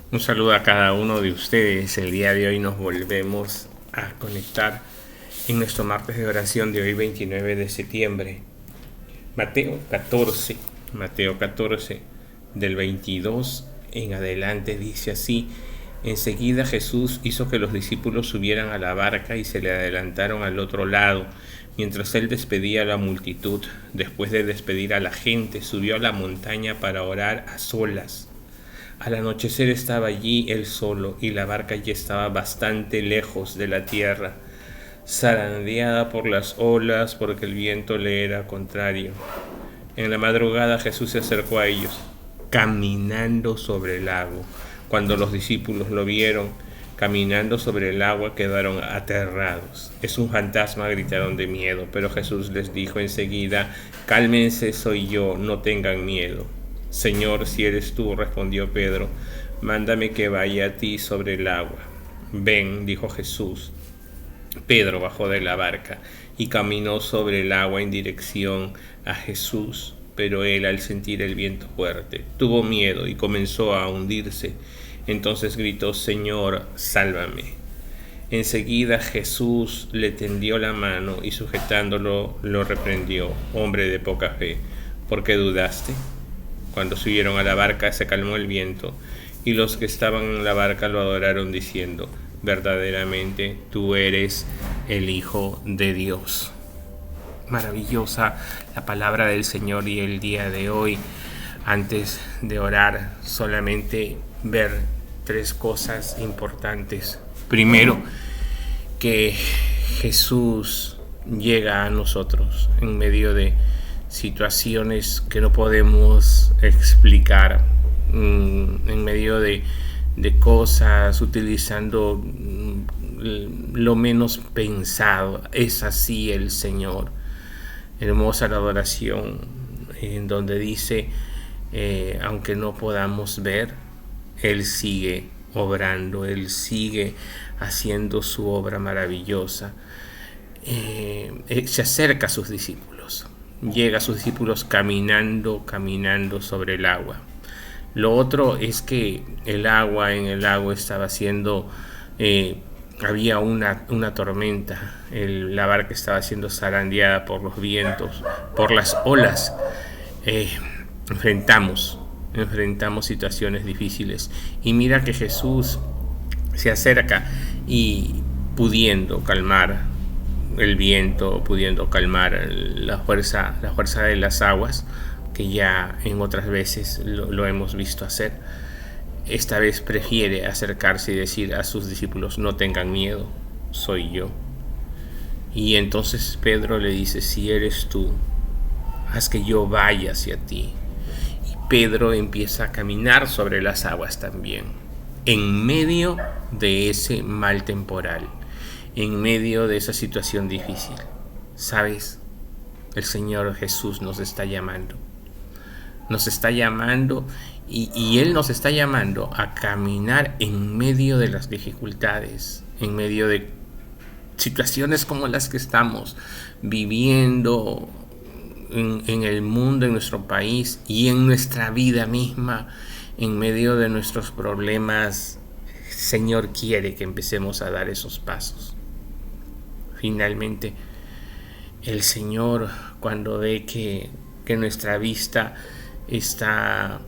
Un saludo a cada uno de ustedes. El día de hoy nos volvemos a conectar en nuestro martes de oración de hoy 29 de septiembre. Mateo 14, del 22 en adelante dice así: enseguida Jesús hizo que los discípulos subieran a la barca y se le adelantaron al otro lado, mientras él despedía a la multitud. Después de despedir a la gente, subió a la montaña para orar a solas. Al anochecer estaba allí él solo, y la barca ya estaba bastante lejos de la tierra, zarandeada por las olas porque el viento le era contrario. En la madrugada Jesús se acercó a ellos, caminando sobre el agua. Cuando los discípulos lo vieron caminando sobre el agua, quedaron aterrados. Es un fantasma, gritaron de miedo, pero Jesús les dijo enseguida: cálmense, soy yo, no tengan miedo. Señor, si eres tú, respondió Pedro, mándame que vaya a ti sobre el agua. Ven, dijo Jesús. Pedro bajó de la barca y caminó sobre el agua en dirección a Jesús, pero él, al sentir el viento fuerte, tuvo miedo y comenzó a hundirse. Entonces gritó: Señor, sálvame. Enseguida Jesús le tendió la mano y, sujetándolo, lo reprendió: hombre de poca fe, ¿por qué dudaste? Cuando subieron a la barca se calmó el viento, y los que estaban en la barca lo adoraron diciendo: verdaderamente tú eres el Hijo de Dios. Maravillosa la palabra del Señor, y el día de hoy, antes de orar, solamente ver tres cosas importantes. Primero, que Jesús llega a nosotros en medio de situaciones que no podemos explicar, en medio de cosas, utilizando lo menos pensado. Es así el Señor. Hermosa la adoración, en donde dice, aunque no podamos ver, Él sigue obrando, Él sigue haciendo su obra maravillosa. Se acerca a sus discípulos, llega a sus discípulos caminando sobre el agua. Lo otro es que en el agua estaba siendo, había una tormenta, la barca estaba siendo zarandeada por los vientos, por las olas. Enfrentamos situaciones difíciles, y mira que Jesús se acerca y, pudiendo calmar el viento, pudiendo calmar la fuerza de las aguas, que ya en otras veces lo hemos visto hacer, esta vez prefiere acercarse y decir a sus discípulos: no tengan miedo, soy yo. Y entonces Pedro le dice: si eres tú, haz que yo vaya hacia ti. Y Pedro empieza a caminar sobre las aguas también, en medio de ese mal temporal, en medio de esa situación difícil. ¿Sabes? El Señor Jesús nos está llamando. Y Él nos está llamando a caminar en medio de las dificultades, en medio de situaciones como las que estamos viviendo en el mundo, en nuestro país y en nuestra vida misma. En medio de nuestros problemas, el Señor quiere que empecemos a dar esos pasos. Finalmente, el Señor, cuando ve que nuestra vista está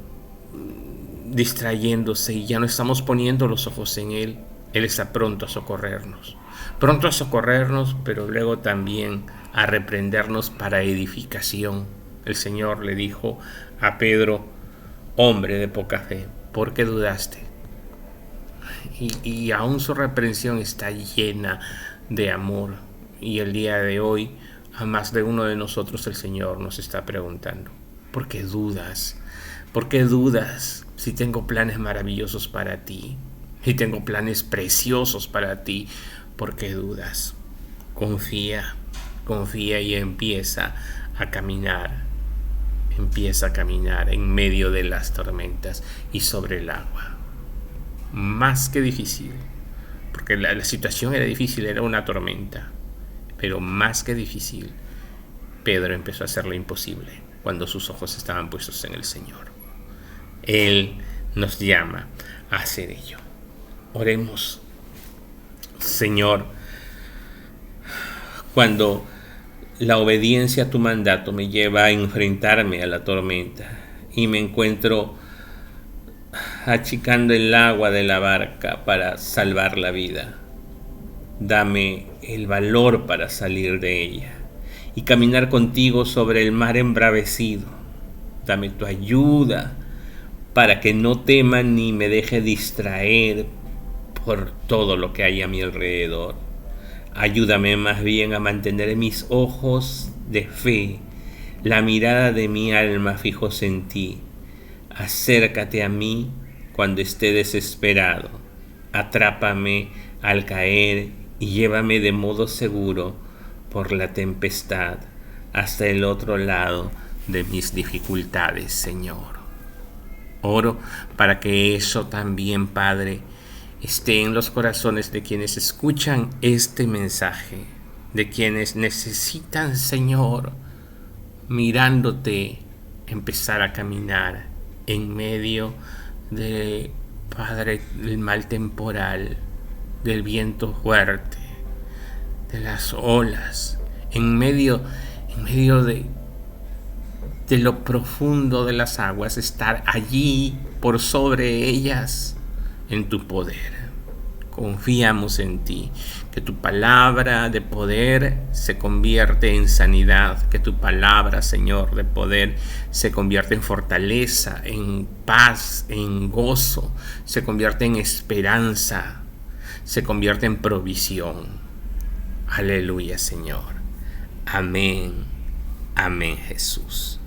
distrayéndose y ya no estamos poniendo los ojos en Él, Él está pronto a socorrernos, pero luego también a reprendernos para edificación. El Señor le dijo a Pedro: hombre de poca fe, ¿por qué dudaste? Y aún su reprensión está llena de amor. Y el día de hoy, a más de uno de nosotros, el Señor nos está preguntando: ¿por qué dudas? ¿Por qué dudas si tengo planes maravillosos para ti? Si tengo planes preciosos para ti, ¿por qué dudas? Confía y empieza a caminar en medio de las tormentas y sobre el agua. Más que difícil, porque la situación era difícil, era una tormenta, pero más que difícil, Pedro empezó a hacer lo imposible cuando sus ojos estaban puestos en el Señor. Él nos llama a hacer ello. Oremos. Señor, cuando la obediencia a tu mandato me lleva a enfrentarme a la tormenta y me encuentro achicando el agua de la barca para salvar la vida, dame el valor para salir de ella y caminar contigo sobre el mar embravecido. Dame tu ayuda para que no tema ni me deje distraer por todo lo que hay a mi alrededor. Ayúdame más bien a mantener mis ojos de fe, la mirada de mi alma fijos en ti. Acércate a mí cuando esté desesperado. Atrápame al caer y llévame de modo seguro por la tempestad hasta el otro lado de mis dificultades, Señor. Oro para que eso también, Padre, esté en los corazones de quienes escuchan este mensaje, de quienes necesitan, Señor, mirándote, empezar a caminar en medio de, Padre, del mal temporal, del viento fuerte, de las olas, en medio de lo profundo de las aguas, estar allí por sobre ellas en tu poder. Confiamos en ti, que tu palabra de poder se convierte en sanidad, que tu palabra, Señor, de poder se convierte en fortaleza, en paz, en gozo, se convierte en esperanza, se convierte en provisión. Aleluya, Señor. Amén. Amén, Jesús.